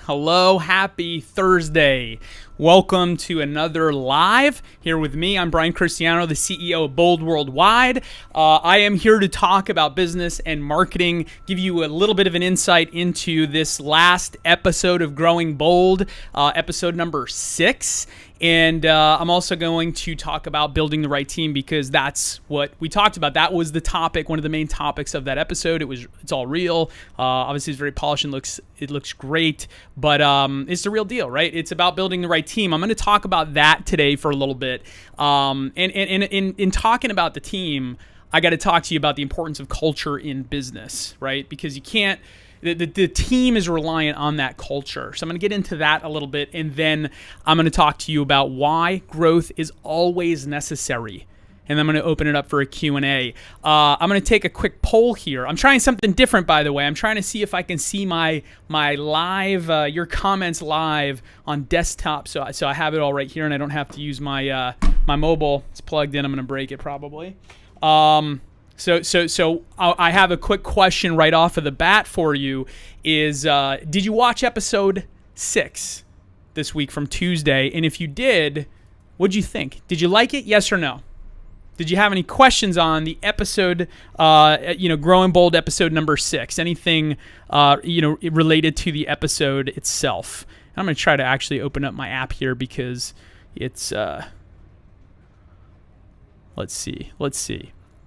Hello, happy Thursday. Welcome to another live here with me. I'm Cristiano, the CEO of Bold Worldwide. I am here to talk about business and marketing, give you a little bit of an insight into this last episode of Growing Bold, episode number 6. And I'm also going to talk about building the right team because that's what we talked about. That was the topic, one of the main topics of that episode. It's all real. Obviously, it's very polished and it looks great, but it's the real deal, right? It's about building the right team. I'm going to talk about that today for a little bit. And in talking about the team, I got to talk to you about the importance of culture in business, right? Because you can't. The team is reliant on that culture. So I'm going to get into that a little bit, and then I'm going to talk to you about why growth is always necessary. And then I'm going to open it up for a Q&A. I'm going to take a quick poll here. I'm trying something different, by the way. I'm trying to see if I can see my live, your comments live on desktop. So I have it all right here, and I don't have to use my mobile. It's plugged in. I'm going to break it probably. So I have a quick question right off of the bat for you is, did you watch episode 6 this week from Tuesday? And if you did, what'd you think? Did you like it? Yes or no? Did you have any questions on the episode, Growing Bold episode number 6? Anything, related to the episode itself? I'm going to try to actually open up my app here because it's, let's see.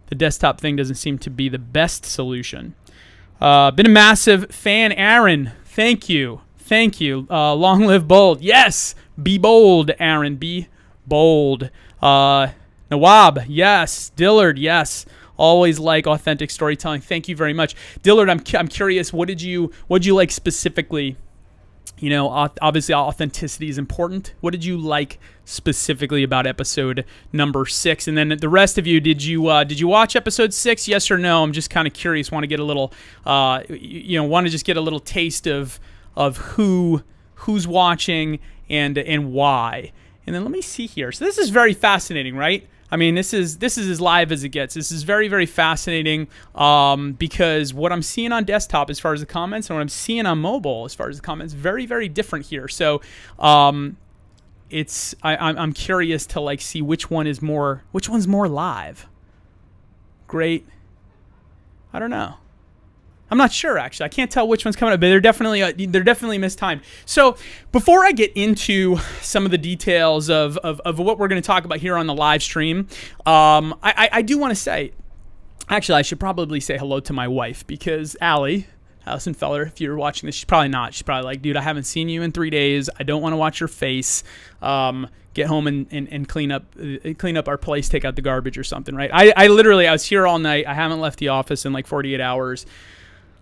The desktop thing doesn't seem to be the best solution. Been a massive fan, Aaron. Thank you. Long live bold. Yes. Be bold, Aaron. Be bold. Nawab. Yes. Dillard. Yes. Always like authentic storytelling. Thank you very much, Dillard. I'm curious. What'd you like specifically? Obviously authenticity is important. What did you like specifically about episode number 6? And then the rest of you, did you watch episode 6? Yes or no? I'm just kind of curious. Want to get a little, want to just get a little taste of who's watching and why. And then let me see here. So this is very fascinating, right? I mean, this is as live as it gets. This is very, very fascinating because what I'm seeing on desktop as far as the comments and what I'm seeing on mobile as far as the comments, very, very different here. So I'm curious to see which one's more live. Great. I don't know. I'm not sure, actually. I can't tell which one's coming up, but they're definitely mistimed. So before I get into some of the details of what we're going to talk about here on the live stream, I do want to say, actually, I should probably say hello to my wife because Allison Feller, if you're watching this, she's probably not. She's probably like, dude, I haven't seen you in 3 days. I don't want to watch your face. Get home and clean up our place, take out the garbage or something, right? I was here all night. I haven't left the office in like 48 hours.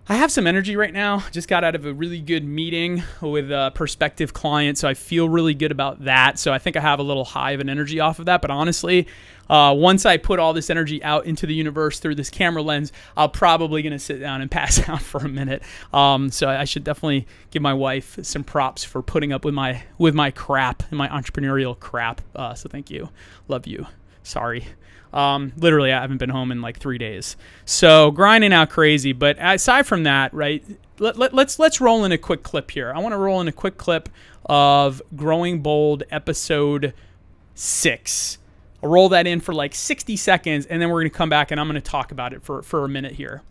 I have some energy right now. Just got out of a really good meeting with a prospective client, so I feel really good about that. So I think I have a little high of an energy off of that. But honestly, once I put all this energy out into the universe through this camera lens, I'm probably going to sit down and pass out for a minute. So I should definitely give my wife some props for putting up with my crap and my entrepreneurial crap. So thank you. Love you. Sorry. Literally, I haven't been home in like 3 days. So grinding out crazy. But aside from that, right, let's roll in a quick clip here. I want to roll in a quick clip of Growing Bold episode 6. I'll roll that in for like 60 seconds, and then we're going to come back, and I'm going to talk about it for a minute here.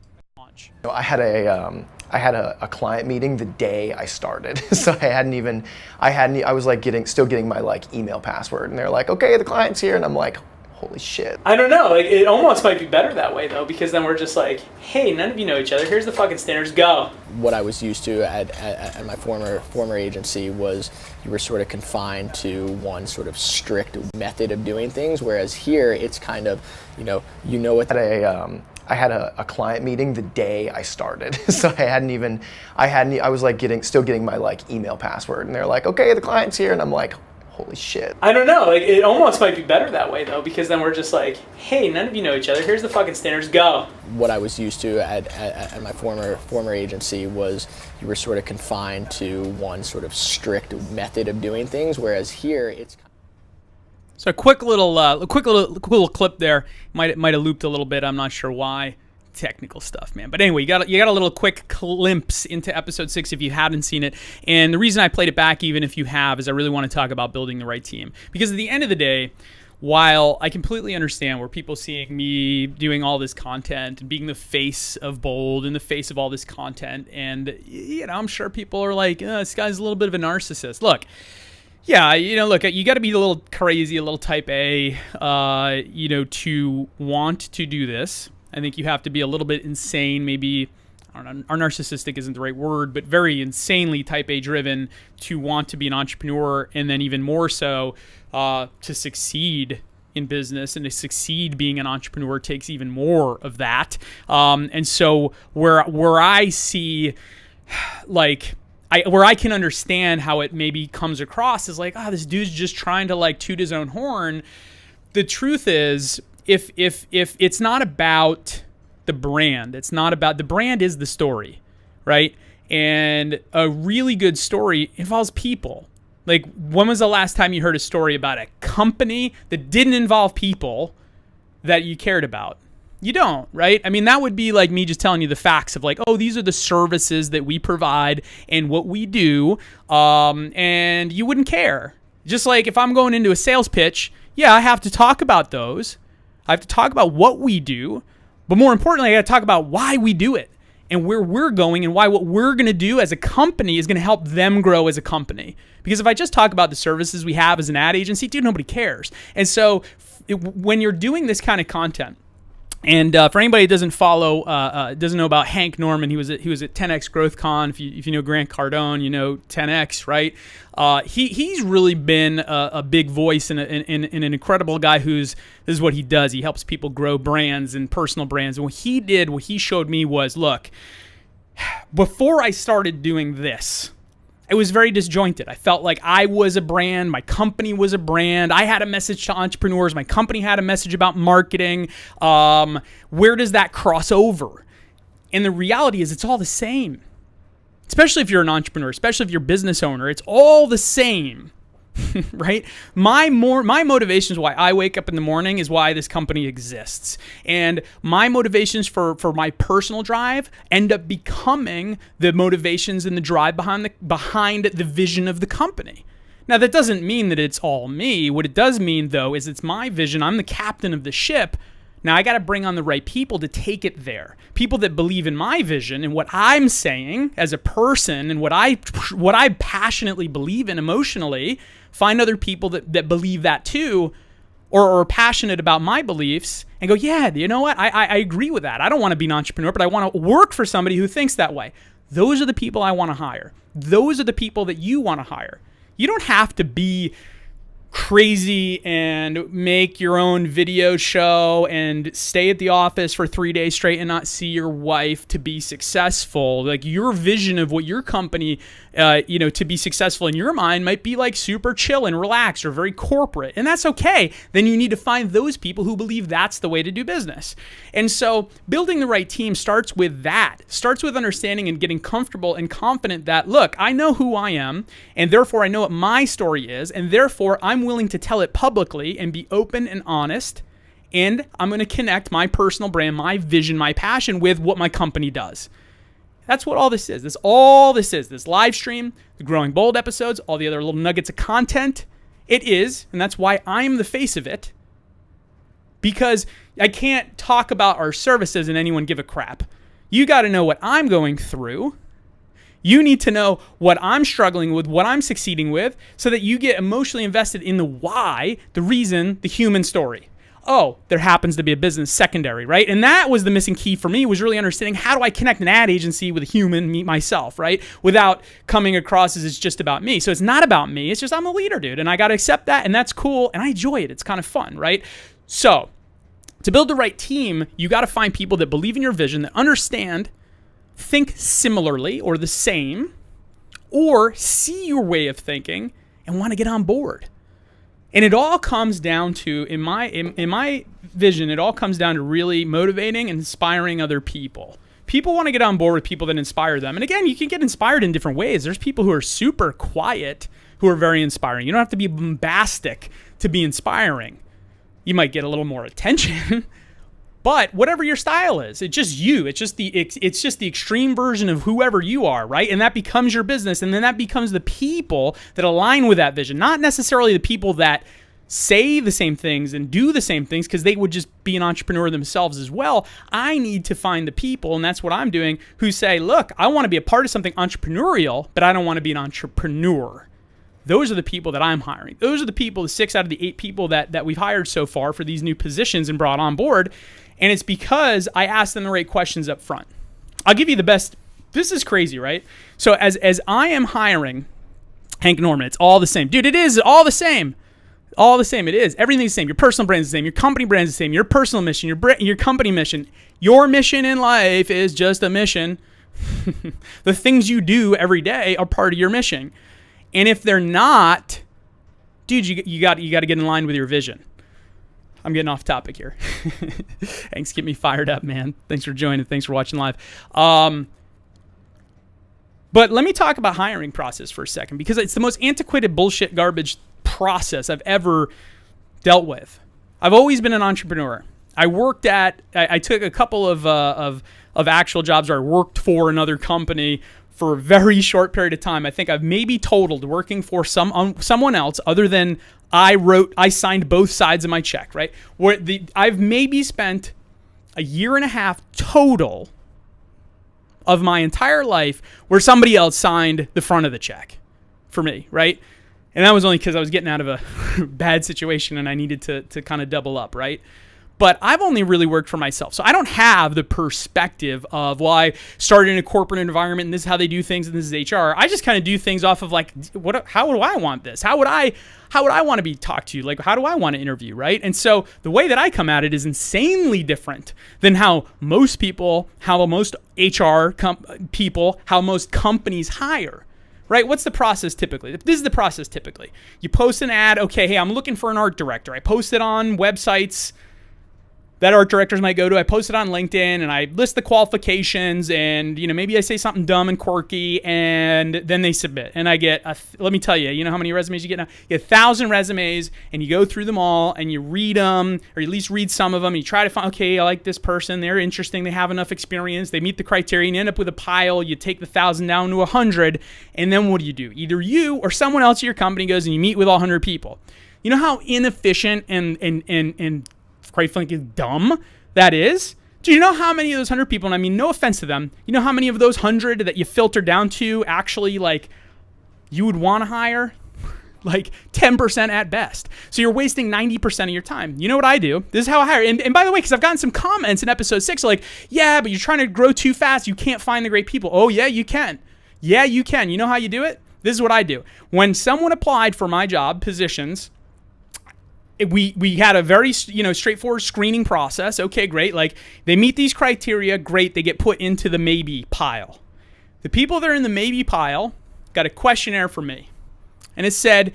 I had a client meeting the day I started, so I was like still getting my like email password, and they're like, okay, the client's here, and I'm like, holy shit. I don't know. Like, it almost might be better that way, though, because then we're just like, hey, none of you know each other. Here's the fucking standards. Go. What I was used to at my former agency was you were sort of confined to one sort of strict method of doing things, whereas here it's kind of, you know what. I had a client meeting the day I started, so I was like still getting my like email password, and they're like, okay, the client's here, and I'm like, holy shit. I don't know. Like, it almost might be better that way, though, because then we're just like, hey, none of you know each other. Here's the fucking standards. Go. What I was used to at my former agency was you were sort of confined to one sort of strict method of doing things, whereas here it's. So a quick little clip there. Might have looped a little bit. I'm not sure why. Technical stuff, man. But anyway, you got a little quick glimpse into episode 6 if you haven't seen it. And the reason I played it back, even if you have, is I really want to talk about building the right team. Because at the end of the day, while I completely understand where people seeing me doing all this content and being the face of Bold and the face of all this content, and I'm sure people are like, this guy's a little bit of a narcissist. Look. Yeah, look, you got to be a little crazy, a little type A, to want to do this. I think you have to be a little bit insane, maybe, I don't know, narcissistic isn't the right word, but very insanely type A driven to want to be an entrepreneur, and then even more so to succeed in business, and to succeed being an entrepreneur takes even more of that. And so where I see, like, where I can understand how it maybe comes across is like, this dude's just trying to like toot his own horn. The truth is, if it's not about the brand, the brand is the story, right? And a really good story involves people. Like, when was the last time you heard a story about a company that didn't involve people that you cared about? You don't, right? I mean, that would be like me just telling you the facts of like, these are the services that we provide and what we do, and you wouldn't care. Just like if I'm going into a sales pitch, I have to talk about those. I have to talk about what we do, but more importantly, I got to talk about why we do it and where we're going and why what we're going to do as a company is going to help them grow as a company. Because if I just talk about the services we have as an ad agency, dude, nobody cares. And so when you're doing this kind of content, and for anybody that doesn't follow, doesn't know about Hank Norman, he was at 10X GrowthCon. If you know Grant Cardone, you know 10X, right? He's really been a big voice and an incredible guy this is what he does. He helps people grow brands and personal brands. And what he showed me was, look, before I started doing this, it was very disjointed. I felt like I was a brand. My company was a brand. I had a message to entrepreneurs. My company had a message about marketing. Where does that cross over? And the reality is it's all the same. Especially if you're an entrepreneur, especially if you're a business owner, it's all the same. Right? My motivations why I wake up in the morning is why this company exists. And my motivations for my personal drive end up becoming the motivations and the drive behind the vision of the company. Now, that doesn't mean that it's all me. What it does mean, though, is it's my vision. I'm the captain of the ship. Now, I got to bring on the right people to take it there. People that believe in my vision and what I'm saying as a person and what I passionately believe in emotionally. Find other people that believe that too, or are passionate about my beliefs, and go, yeah, you know what? I agree with that. I don't want to be an entrepreneur, but I want to work for somebody who thinks that way. Those are the people I want to hire. Those are the people that you want to hire. You don't have to be crazy and make your own video show and stay at the office for 3 days straight and not see your wife to be successful. Like, your vision of what your company, to be successful in your mind might be like super chill and relaxed or very corporate. And that's okay. Then you need to find those people who believe that's the way to do business. And so building the right team starts with that. Starts with understanding and getting comfortable and confident that, look, I know who I am, and therefore I know what my story is, and therefore I'm willing to tell it publicly and be open and honest, and I'm going to connect my personal brand, my vision, my passion with what my company does. That's what all this is. This live stream, the Growing Bold episodes, all the other little nuggets of content. It is, and that's why I'm the face of it, because I can't talk about our services and anyone give a crap. You got to know what I'm going through. You need to know what I'm struggling with, what I'm succeeding with, so that you get emotionally invested in the why, the reason, the human story. oh, there happens to be a business secondary, right? And that was the missing key for me, was really understanding how do I connect an ad agency with a human, me, myself, right? Without coming across as it's just about me. So it's not about me. It's just I'm a leader, dude. And I got to accept that. And that's cool. And I enjoy it. It's kind of fun, right? So to build the right team, you got to find people that believe in your vision, that understand, think similarly or the same, or see your way of thinking and want to get on board. And it all comes down to, in my vision, it all comes down to really motivating and inspiring other people. People want to get on board with people that inspire them. And again, you can get inspired in different ways. There's people who are super quiet who are very inspiring. You don't have to be bombastic to be inspiring. You might get a little more attention, but whatever your style is, it's just you. It's just the extreme version of whoever you are, right? And that becomes your business, and then that becomes the people that align with that vision, not necessarily the people that say the same things and do the same things, because they would just be an entrepreneur themselves as well. I need to find the people, and that's what I'm doing, who say, look, I want to be a part of something entrepreneurial, but I don't want to be an entrepreneur. Those are the people that I'm hiring. Those are the people, the 6 out of the 8 people that we've hired so far for these new positions and brought on board. And it's because I asked them the right questions up front. I'll give you the best. This is crazy, right? So as I am hiring Hank Norman, it's all the same. Dude, it is all the same. All the same. It is. Everything's the same. Your personal brand is the same. Your company brand is the same. Your personal mission, your company mission. Your mission in life is just a mission. The things you do every day are part of your mission. And if they're not, dude, you got to get in line with your vision. I'm getting off topic here. Thanks, get me fired up, man. Thanks for joining. Thanks for watching live. But let me talk about hiring process for a second, because it's the most antiquated bullshit garbage process I've ever dealt with. I've always been an entrepreneur. I took a couple of actual jobs where I worked for another company for a very short period of time. I think I've maybe totaled working for someone else other than I signed both sides of my check, right? I've maybe spent a year and a half total of my entire life where somebody else signed the front of the check for me, right? And that was only because I was getting out of a bad situation and I needed to kind of double up, right? But I've only really worked for myself. So I don't have the perspective of, well, I started in a corporate environment and this is how they do things and this is HR. I just kind of do things off of like, how do I want this? How would I want to be talked to? Like, how do I want to interview, right? And so the way that I come at it is insanely different than how most people, how most HR people, how most companies hire. Right? What's the process typically? This is the process typically. You post an ad. Okay, hey, I'm looking for an art director. I post it on websites that art directors might go to. I post it on LinkedIn and I list the qualifications and, maybe I say something dumb and quirky and then they submit. And I get, let me tell you, you know how many resumes you get now? You get 1,000 resumes and you go through them all and you read them, or at least read some of them. And you try to find, okay, I like this person. They're interesting. They have enough experience. They meet the criteria, and you end up with a pile. You take the 1,000 down to 100. And then what do? Either you or someone else at your company goes and you meet with all 100 people. You know how inefficient and quite frankly, dumb that is? Do you know how many of those 100 people, and I mean no offense to them, you know how many of those 100 that you filter down to actually like you would want to hire? Like 10% at best. So you're wasting 90% of your time. You know what I do? This is how I hire. And by the way, because I've gotten some comments in episode 6 like, yeah, but you're trying to grow too fast. You can't find the great people. Oh yeah, you can. Yeah, you can. You know how you do it? This is what I do. When someone applied for my job positions, we had a very straightforward screening process. Okay, great. Like they meet these criteria, great. They get put into the maybe pile. The people that are in the maybe pile got a questionnaire for me. And it said,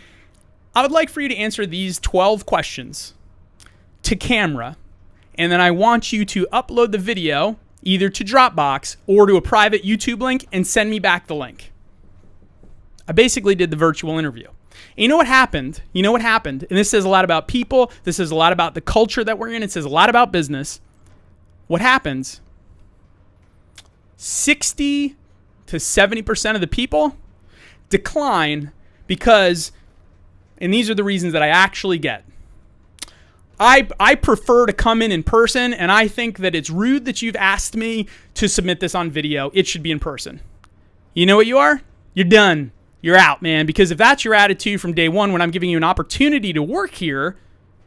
I would like for you to answer these 12 questions to camera. And then I want you to upload the video either to Dropbox or to a private YouTube link and send me back the link. I basically did the virtual interview. And you know what happened? And this says a lot about people. This says a lot about the culture that we're in. It says a lot about business. What happens? 60 to 70% of the people decline because, and these are the reasons that I actually get. I prefer to come in person, and I think that it's rude that you've asked me to submit this on video. It should be in person. You know what you are? You're done. You're out, man. Because if that's your attitude from day one when I'm giving you an opportunity to work here,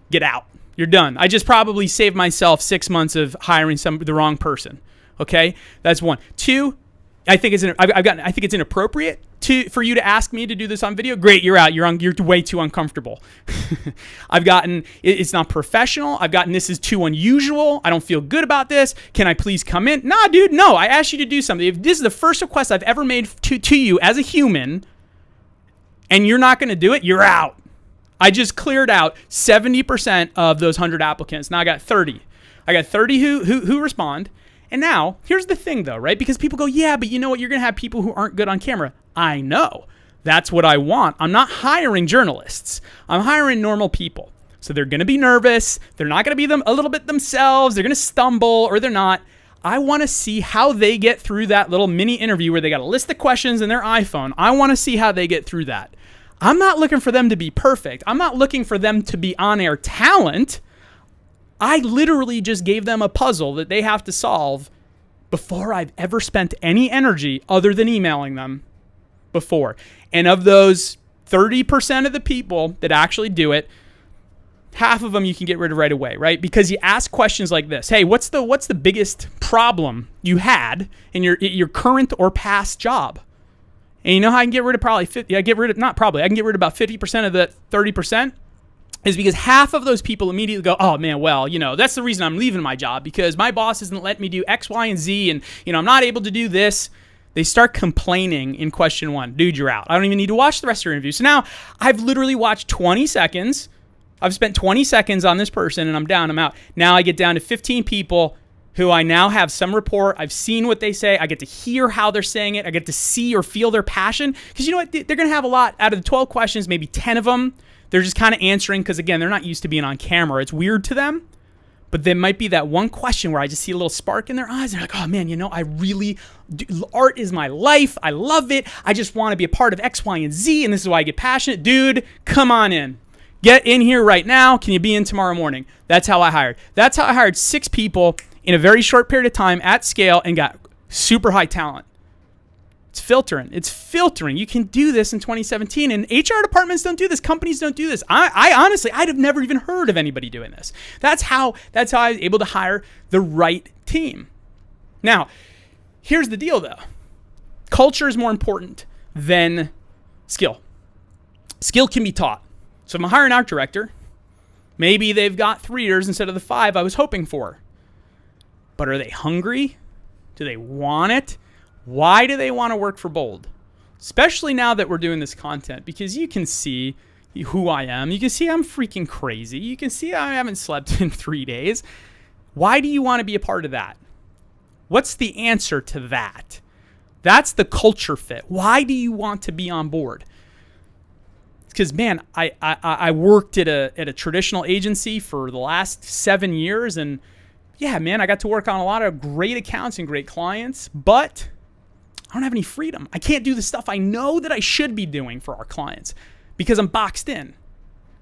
get out. You're done. I just probably saved myself 6 months of hiring the wrong person. Okay, that's one. Two, I think it's inappropriate for you to ask me to do this on video. Great, you're out. You're way too uncomfortable. It's not professional. This is too unusual. I don't feel good about this. Can I please come in? Nah, dude, no. I asked you to do something. If this is the first request I've ever made to you as a human, and you're not going to do it, you're out. I just cleared out 70% of those 100 applicants. Now I got 30. I got 30 who respond. And now, here's the thing though, right? Because people go, yeah, but you know what? You're going to have people who aren't good on camera. I know. That's what I want. I'm not hiring journalists. I'm hiring normal people. So they're going to be nervous. They're not going to be a little bit themselves. They're going to stumble or they're not. I want to see how they get through that little mini interview where they got a list of questions in their iPhone. I want to see how they get through that. I'm not looking for them to be perfect. I'm not looking for them to be on-air talent. I literally just gave them a puzzle that they have to solve before I've ever spent any energy other than emailing them before. And of those 30% of the people that actually do it, half of them you can get rid of right away, right? Because you ask questions like this. Hey, what's the biggest problem you had in your current or past job? And you know how I can get rid of I can get rid of about 50% of the 30%? Is because half of those people immediately go, oh man, well, that's the reason I'm leaving my job because my boss isn't letting me do X, Y, and Z, and I'm not able to do this. They start complaining in question one. Dude, you're out. I don't even need to watch the rest of your interview. So now I've literally watched 20 seconds. I've spent 20 seconds on this person and I'm down, I'm out. Now I get down to 15 people who I now have some rapport. I've seen what they say. I get to hear how they're saying it. I get to see or feel their passion. Because you know what? They're going to have a lot. Out of the 12 questions, maybe 10 of them, they're just kind of answering because, again, they're not used to being on camera. It's weird to them. But there might be that one question where I just see a little spark in their eyes. They're like, oh, man, I really do. Art is my life. I love it. I just want to be a part of X, Y, and Z. And this is why I get passionate. Dude, come on in. Get in here right now. Can you be in tomorrow morning? That's how I hired. That's how I hired 6 people in a very short period of time at scale and got super high talent. It's filtering. You can do this in 2017 and HR departments don't do this. Companies don't do this. I honestly, I'd have never even heard of anybody doing this. That's how I was able to hire the right team. Now, here's the deal though. Culture is more important than skill. Skill can be taught. So if I'm hiring an art director, maybe they've got 3 years instead of the 5 I was hoping for. But are they hungry? Do they want it? Why do they want to work for Bold? Especially now that we're doing this content, because you can see who I am. You can see I'm freaking crazy. You can see I haven't slept in 3 days. Why do you want to be a part of that? What's the answer to that? That's the culture fit. Why do you want to be on board? Because, man, I worked at a traditional agency for the last 7 years, and yeah, man, I got to work on a lot of great accounts and great clients, but I don't have any freedom. I can't do the stuff I know that I should be doing for our clients because I'm boxed in.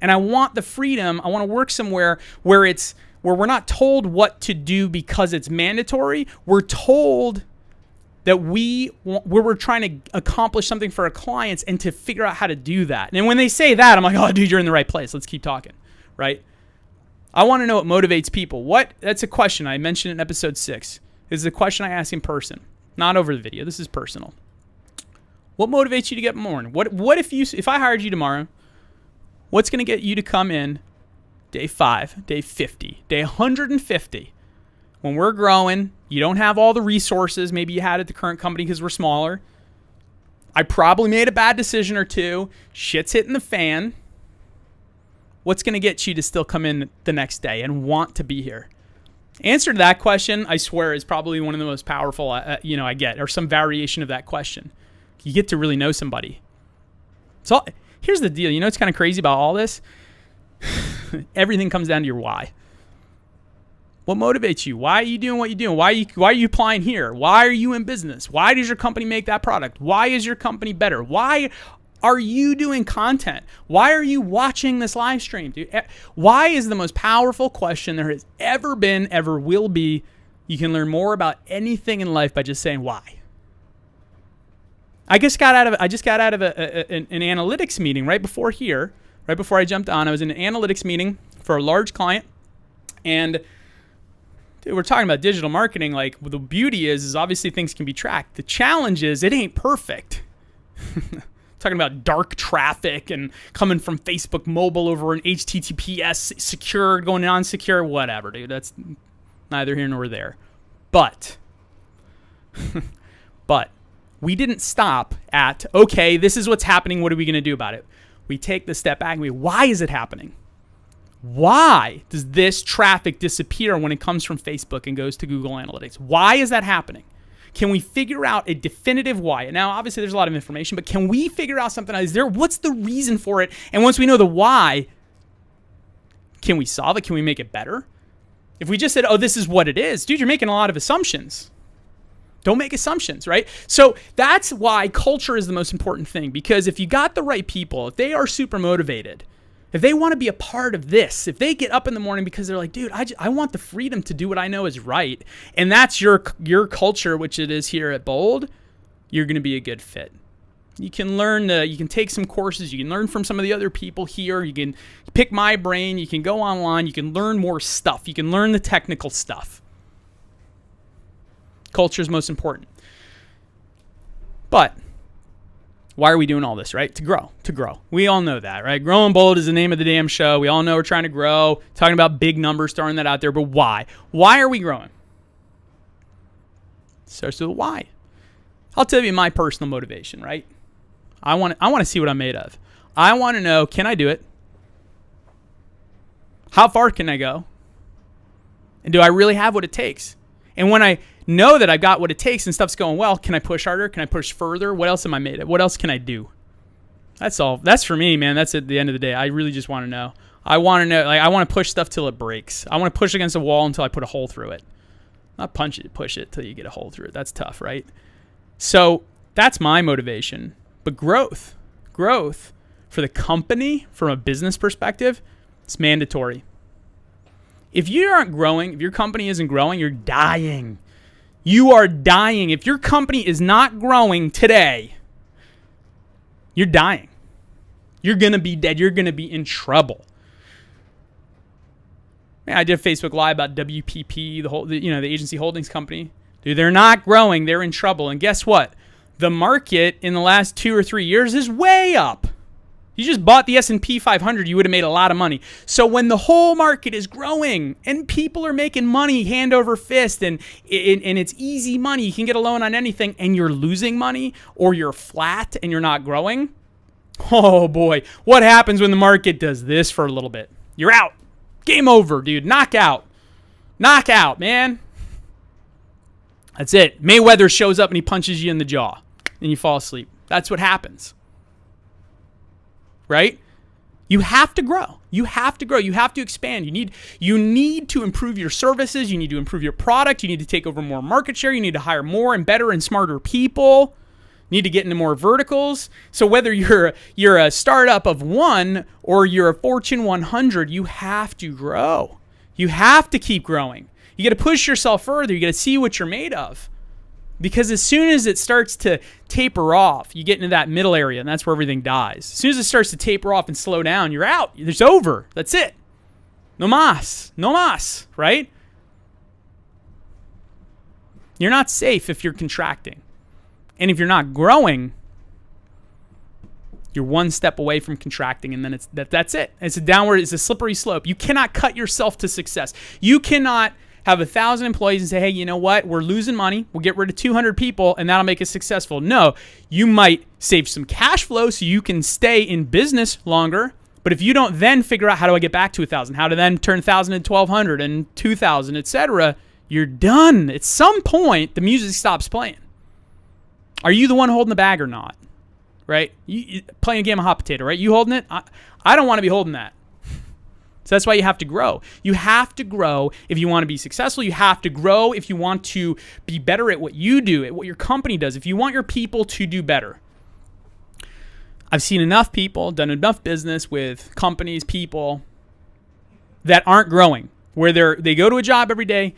And I want the freedom. I want to work somewhere where we're not told what to do because it's mandatory. We're told that we're trying to accomplish something for our clients and to figure out how to do that. And when they say that, I'm like, oh, dude, you're in the right place. Let's keep talking, right? I want to know what motivates people. That's a question I mentioned in episode 6. This is a question I ask in person, not over the video. This is personal. What motivates you to get more? What if I hired you tomorrow? What's going to get you to come in day 5, day 50, day 150? When we're growing, you don't have all the resources maybe you had at the current company because we're smaller. I probably made a bad decision or two. Shit's hitting the fan. What's going to get you to still come in the next day and want to be here? Answer to that question, I swear, is probably one of the most powerful I get, or some variation of that question. You get to really know somebody. So here's the deal. What's kind of crazy about all this? Everything comes down to your why. What motivates you? Why are you doing what you're doing? Why are you applying here? Why are you in business? Why does your company make that product? Why is your company better? Why are you doing content? Why are you watching this live stream, dude? Why is the most powerful question there has ever been, ever will be. You can learn more about anything in life by just saying why. I just got out of an analytics meeting right before I jumped on. I was in an analytics meeting for a large client. And dude, we're talking about digital marketing. Like, the beauty is obviously things can be tracked. The challenge is it ain't perfect. Talking about dark traffic and coming from Facebook mobile over an HTTPS secure, going non-secure, whatever, dude. That's neither here nor there. But we didn't stop at, okay, this is what's happening. What are we going to do about it? We take the step back and why is it happening? Why does this traffic disappear when it comes from Facebook and goes to Google Analytics? Why is that happening? Can we figure out a definitive why? Now, obviously, there's a lot of information, but can we figure out something? What's the reason for it? And once we know the why, can we solve it? Can we make it better? If we just said, oh, this is what it is, dude, you're making a lot of assumptions. Don't make assumptions, right? So that's why culture is the most important thing, because if you got the right people, if they are super motivated, if they want to be a part of this, if they get up in the morning because they're like, dude, I want the freedom to do what I know is right, and that's your culture, which it is here at Bold, you're going to be a good fit. You can learn, you can take some courses, you can learn from some of the other people here, you can pick my brain, you can go online, you can learn more stuff, you can learn the technical stuff. Culture is most important. But why are we doing all this, right? To grow. We all know that, right? Growing Bold is the name of the damn show. We all know we're trying to grow, talking about big numbers, throwing that out there. But why? Why are we growing? Starts with why. I'll tell you my personal motivation, right? I want to see what I'm made of. I want to know, can I do it? How far can I go? And do I really have what it takes? And when I know that I've got what it takes and stuff's going well, can I push harder? Can I push further? What else am I made of? What else can I do? That's all. That's for me, man. That's at the end of the day. I really just want to know. I want to know. Like, I want to push stuff till it breaks. I want to push against a wall until I put a hole through it. Not push it till you get a hole through it. That's tough, right? So that's my motivation. But growth for the company, from a business perspective, it's mandatory. If you aren't growing, if your company isn't growing, you're dying. You are dying. If your company is not growing today, you're dying. You're going to be dead. You're going to be in trouble. Man, I did a Facebook Live about WPP, the agency holdings company. Dude, they're not growing. They're in trouble. And guess what? The market in the last 2 or 3 years is way up. You just bought the S&P 500, you would have made a lot of money. So when the whole market is growing and people are making money hand over fist and it's easy money, you can get a loan on anything, and you're losing money or you're flat and you're not growing, oh boy, what happens when the market does this for a little bit? You're out. Game over, dude. Knockout. Knockout, man. That's it. Mayweather shows up and he punches you in the jaw and you fall asleep. That's what happens. Right? You have to grow. You have to grow. You have to expand. You need to improve your services. You need to improve your product. You need to take over more market share. You need to hire more and better and smarter people. You need to get into more verticals. So whether you're a startup of one or you're a Fortune 100, you have to grow. You have to keep growing. You got to push yourself further. You got to see what you're made of. Because as soon as it starts to taper off, you get into that middle area, and that's where everything dies. As soon as it starts to taper off and slow down, you're out. It's over. That's it. No mas. No mas, right? You're not safe if you're contracting. And if you're not growing, you're one step away from contracting, and then that's it. It's a slippery slope. You cannot cut yourself to success. You cannot have 1,000 employees and say, hey, you know what? We're losing money. We'll get rid of 200 people and that'll make us successful. No, you might save some cash flow so you can stay in business longer. But if you don't then figure out how do I get back to 1,000, how to then turn 1,000 into 1,200 and 2,000, etc., you're done. At some point, the music stops playing. Are you the one holding the bag or not? Right? You playing a game of hot potato, right? You holding it? I don't want to be holding that. So that's why you have to grow. You have to grow if you want to be successful. You have to grow if you want to be better at what you do, at what your company does, if you want your people to do better. I've seen enough people, done enough business with companies, people that aren't growing, where they go to a job every day.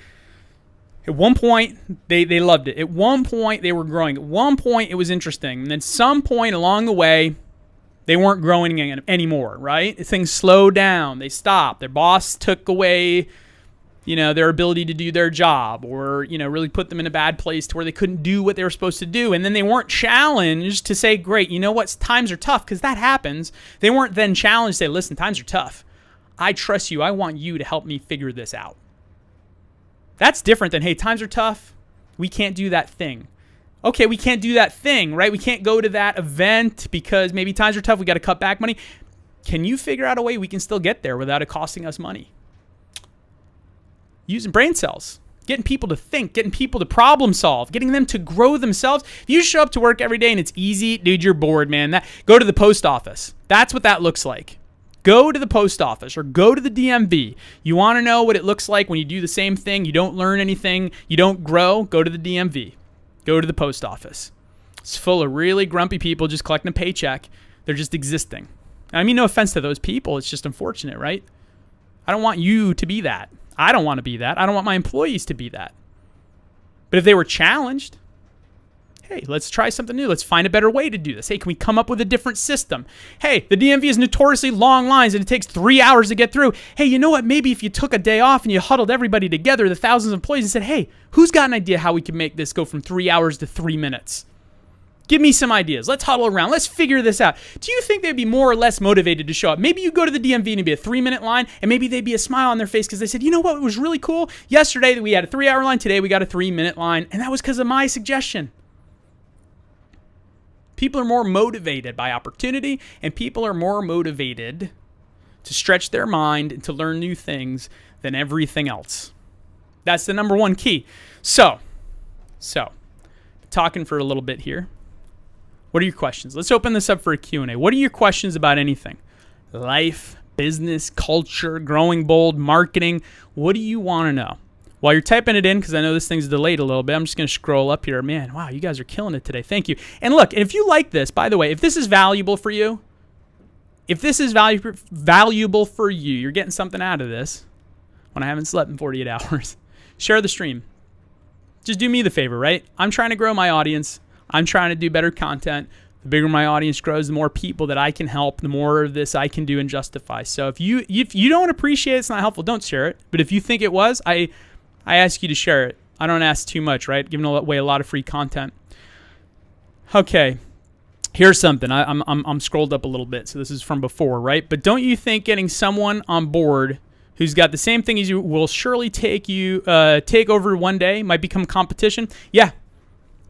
At one point, they loved it. At one point, they were growing. At one point, it was interesting. And then some point along the way, they weren't growing anymore, right? Things slowed down. They stopped. Their boss took away their ability to do their job, or, really put them in a bad place to where they couldn't do what they were supposed to do. And then they weren't challenged to say, great, you know what, times are tough, because that happens. They weren't then challenged to say, listen, times are tough. I trust you. I want you to help me figure this out. That's different than, hey, times are tough. We can't do that thing. Okay, we can't do that thing, right? We can't go to that event because maybe times are tough. We got to cut back money. Can you figure out a way we can still get there without it costing us money? Using brain cells, getting people to think, getting people to problem solve, getting them to grow themselves. If you show up to work every day and it's easy, dude, you're bored, man. Go to the post office. That's what that looks like. Go to the post office or go to the DMV. You want to know what it looks like when you do the same thing, you don't learn anything, you don't grow, go to the DMV. Go to the post office. It's full of really grumpy people just collecting a paycheck. They're just existing. I mean, no offense to those people. It's just unfortunate, right? I don't want you to be that. I don't want to be that. I don't want my employees to be that. But if they were challenged, hey, let's try something new. Let's find a better way to do this. Hey, can we come up with a different system? Hey, the DMV is notoriously long lines and it takes 3 hours to get through. Hey, you know what? Maybe if you took a day off and you huddled everybody together, the thousands of employees, and said, hey, who's got an idea how we can make this go from 3 hours to 3 minutes? Give me some ideas. Let's huddle around. Let's figure this out. Do you think they'd be more or less motivated to show up? Maybe you go to the DMV and it'd be a 3-minute line, and maybe they'd be a smile on their face because they said, you know what? It was really cool. Yesterday we had a 3-hour line. Today we got a 3-minute line, and that was because of my suggestion. People are more motivated by opportunity, and people are more motivated to stretch their mind and to learn new things than everything else. That's the number one key. So, talking for a little bit here. What are your questions? Let's open this up for a Q&A. What are your questions about anything? Life, business, culture, growing bold, marketing. What do you want to know? While you're typing it in, because I know this thing's delayed a little bit, I'm just going to scroll up here. Man, wow, you guys are killing it today. Thank you. And look, if you like this, by the way, if this is valuable for you, valuable for you, you're getting something out of this when I haven't slept in 48 hours, share the stream. Just do me the favor, right? I'm trying to grow my audience. I'm trying to do better content. The bigger my audience grows, the more people that I can help, the more of this I can do and justify. So if you don't appreciate it, it's not helpful, don't share it. But if you think it was, I ask you to share it. I don't ask too much, right? Giving away a lot of free content. Okay, here's something. I'm scrolled up a little bit, so this is from before, right? But don't you think getting someone on board who's got the same thing as you will surely take over one day might become competition? Yeah.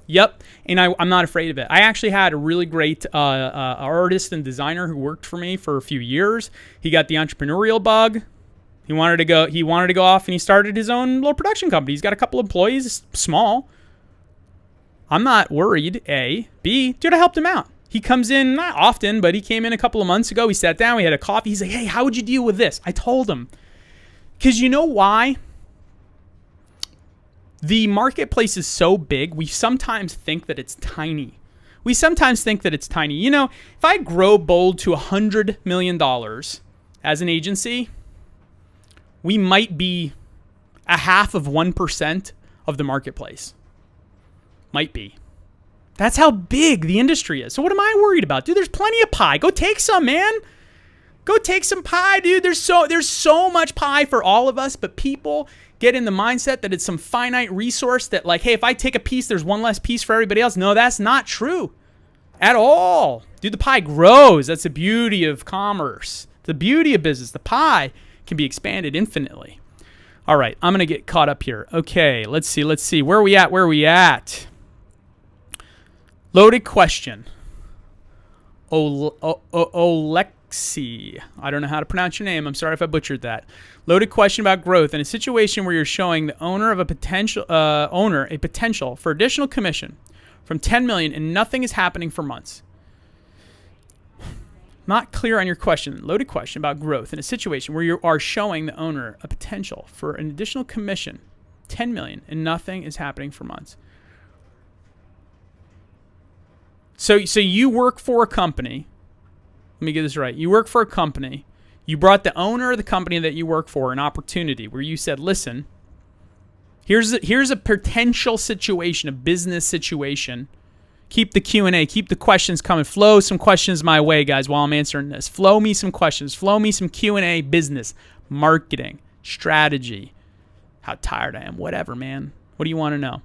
Yep, and I'm not afraid of it. I actually had a really great artist and designer who worked for me for a few years. He got the entrepreneurial bug. He wanted to go off, and he started his own little production company. He's got a couple employees, small. I'm not worried, A. B, dude, I helped him out. He comes in, not often, but he came in a couple of months ago. We sat down, we had a coffee. He's like, hey, how would you deal with this? I told him. Because you know why? The marketplace is so big, we sometimes think that it's tiny. You know, if I grow Bold to $100 million as an agency, we might be 0.5% of the marketplace. Might be. That's how big the industry is. So what am I worried about? Dude, there's plenty of pie. Go take some, man. Go take some pie, dude. There's so much pie for all of us, but people get in the mindset that it's some finite resource that, like, hey, if I take a piece, there's one less piece for everybody else. No, that's not true at all. Dude, the pie grows. That's the beauty of commerce. The beauty of business. The pie can be expanded infinitely. All right, I'm going to get caught up here. Okay, let's see. Where are we at? Loaded question. Alexi. I don't know how to pronounce your name. I'm sorry if I butchered that. Loaded question about growth. In a situation where you're showing the owner a potential for additional commission from $10 million and nothing is happening for months. Not clear on your question. Loaded question about growth. In a situation where you are showing the owner a potential for an additional commission, $10 million, and nothing is happening for months. So you work for a company. Let me get this right. You work for a company. You brought the owner of the company that you work for an opportunity where you said, listen, here's a potential situation, a business situation. Keep the Q&A. Keep the questions coming. Flow some questions my way, guys, while I'm answering this. Flow me some questions. Flow me some Q&A, business, marketing, strategy, how tired I am, whatever, man. What do you want to know?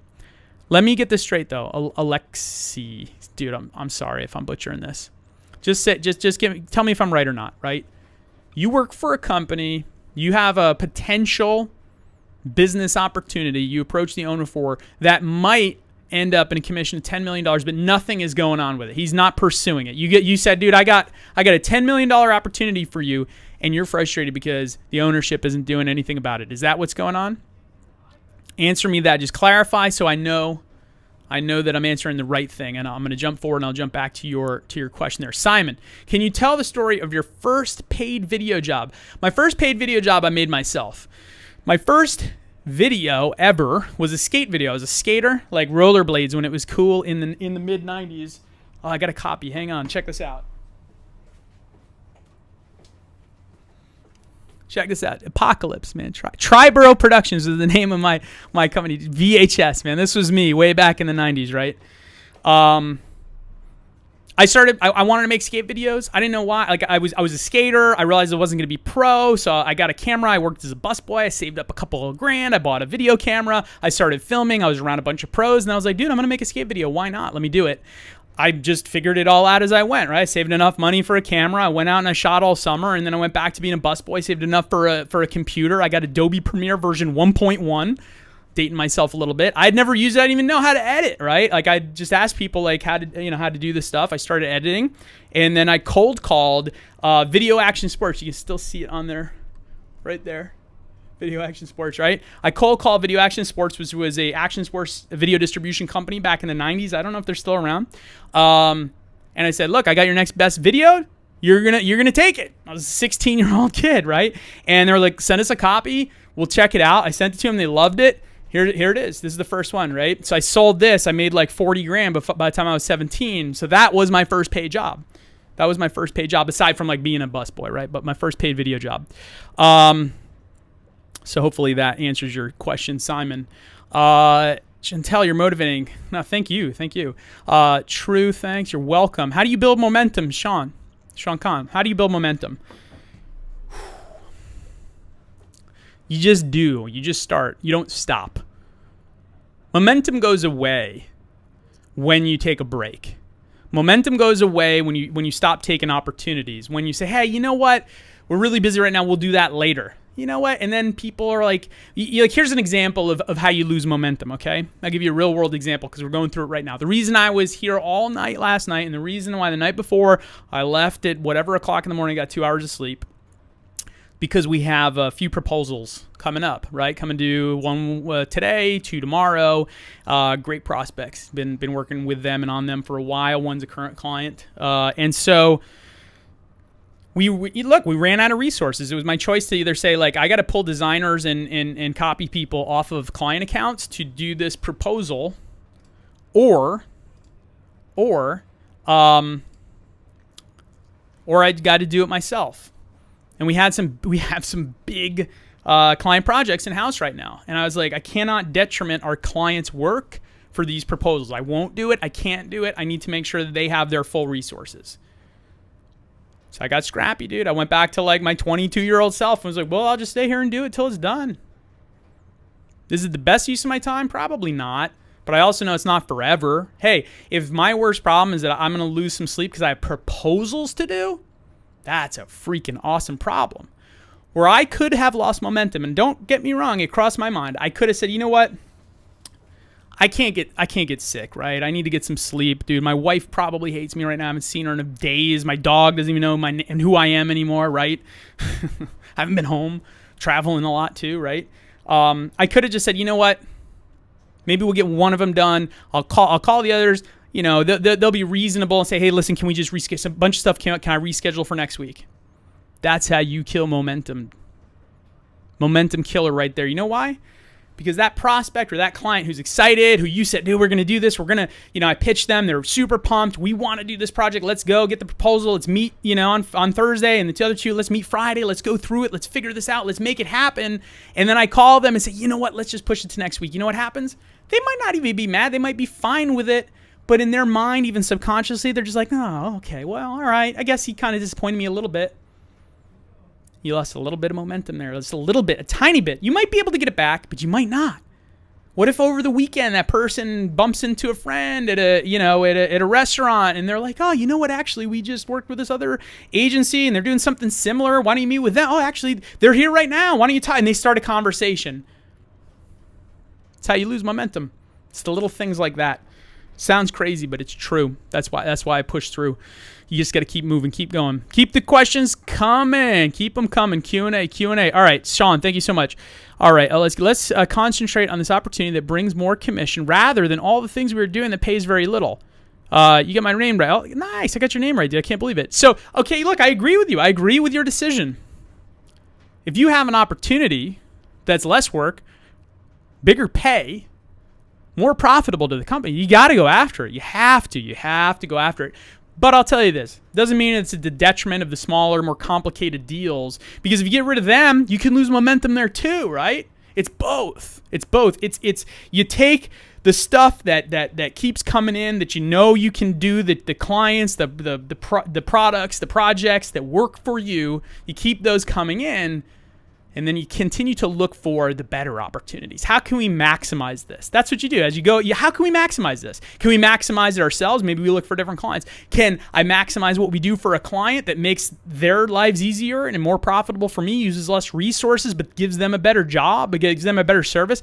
Let me get this straight though. Alexi, dude, I'm sorry if I'm butchering this. Just tell me if I'm right or not, right? You work for a company, you have a potential business opportunity you approach the owner for that might end up in a commission of $10 million, but nothing is going on with it. He's not pursuing it. You said, dude, I got a $10 million opportunity for you, and you're frustrated because the ownership isn't doing anything about it. Is that what's going on? Answer me that. Just clarify so I know that I'm answering the right thing. And I'm going to jump forward and I'll jump back to your question there. Simon, can you tell the story of your first paid video job? My first paid video job I made myself. My first video ever was a skate video. I was a skater, like rollerblades when it was cool in the mid 90s. Oh, I got a copy. Hang on. Check this out. Check this out. Apocalypse, man. Triborough Productions is the name of my company. VHS, man. This was me way back in the 90s, right? I wanted to make skate videos. I didn't know why. Like I was a skater. I realized I wasn't going to be pro, so I got a camera. I worked as a busboy. I saved up a couple of grand. I bought a video camera. I started filming. I was around a bunch of pros, and I was like, dude, I'm going to make a skate video. Why not? Let me do it. I just figured it all out as I went, right? I saved enough money for a camera. I went out and I shot all summer, and then I went back to being a busboy. Saved enough for a computer. I got Adobe Premiere version 1.1. Dating myself a little bit. I'd never used it. I didn't even know how to edit, right? Like I just asked people like how to do this stuff. I started editing, and then I cold called Video Action Sports. You can still see it on there, right there. Video Action Sports, right? I cold called Video Action Sports, which was a action sports video distribution company back in the 90s. I don't know if they're still around. And I said, look, I got your next best video. You're gonna take it. I was a 16-year-old kid, right? And they're like, send us a copy. We'll check it out. I sent it to them. They loved it. Here it is. This is the first one, right? So I sold this. I made like 40 grand by the time I was 17. So that was my first paid job. That was my first paid job, aside from like being a busboy, right? But my first paid video job. So hopefully that answers your question, Simon. Chantel, you're motivating. No, thank you. True, thanks. You're welcome. How do you build momentum, Sean Kahn? How do you build momentum? You just do. You just start. You don't stop. Momentum goes away when you take a break. Momentum goes away when you stop taking opportunities. When you say, hey, you know what? We're really busy right now. We'll do that later. You know what? And then people are like, here's an example of how you lose momentum, okay? I'll give you a real world example because we're going through it right now. The reason I was here all night last night and the reason why the night before I left at whatever o'clock in the morning, got 2 hours of sleep, because we have a few proposals coming up, right? Coming due, one today, 2 tomorrow. Great prospects. Been working with them and on them for a while. One's a current client. And so we ran out of resources. It was my choice to either say, like, I got to pull designers and copy people off of client accounts to do this proposal, or I got to do it myself. And we have some big client projects in house right now. And I was like, I cannot detriment our clients' work for these proposals. I won't do it. I can't do it. I need to make sure that they have their full resources. So I got scrappy, dude. I went back to like my 22-year-old self and was like, well, I'll just stay here and do it till it's done. Is it the best use of my time? Probably not. But I also know it's not forever. Hey, if my worst problem is that I'm going to lose some sleep because I have proposals to do, that's a freaking awesome problem. Where I could have lost momentum, and don't get me wrong, it crossed my mind. I could have said, you know what? I can't get sick, right? I need to get some sleep, dude. My wife probably hates me right now. I haven't seen her in days. My dog doesn't even know who I am anymore, right? I haven't been home, traveling a lot too, right? I could have just said, you know what? Maybe we'll get one of them done. I'll call the others. You know, they'll be reasonable and say, hey, listen, can we just reschedule? A bunch of stuff can I reschedule for next week? That's how you kill momentum. Momentum killer right there. You know why? Because that prospect or that client who's excited, who you said, dude, we're going to do this. We're going to, I pitched them. They're super pumped. We want to do this project. Let's go get the proposal. Let's meet, on Thursday. And the other two, let's meet Friday. Let's go through it. Let's figure this out. Let's make it happen. And then I call them and say, you know what? Let's just push it to next week. You know what happens? They might not even be mad. They might be fine with it. But in their mind, even subconsciously, they're just like, oh, okay, well, all right. I guess he kind of disappointed me a little bit. You lost a little bit of momentum there. Just a little bit, a tiny bit. You might be able to get it back, but you might not. What if over the weekend that person bumps into a friend at a restaurant and they're like, oh, you know what? Actually, we just worked with this other agency and they're doing something similar. Why don't you meet with them? Oh, actually, they're here right now. Why don't you talk? And they start a conversation. That's how you lose momentum. It's the little things like that. Sounds crazy, but it's true. That's why I push through. You just got to keep moving, keep going. Keep the questions coming. Keep them coming. Q&A. All right, Sean, thank you so much. All right, let's concentrate on this opportunity that brings more commission rather than all the things we were doing that pays very little. You got my name right. Oh, nice. I got your name right, dude. I can't believe it. So, okay, look, I agree with you. I agree with your decision. If you have an opportunity that's less work, bigger pay, more profitable to the company, you got to go after it. You have to go after it. But I'll tell you this, doesn't mean it's at the detriment of the smaller, more complicated deals, because if you get rid of them, you can lose momentum there too, right? It's both. It's you take the stuff that keeps coming in that you know you can do, the clients, the products, the projects that work for you, you keep those coming in. And then you continue to look for the better opportunities. How can we maximize this? That's what you do. As you go, how can we maximize this? Can we maximize it ourselves? Maybe we look for different clients. Can I maximize what we do for a client that makes their lives easier and more profitable for me, uses less resources, but gives them a better job, but gives them a better service?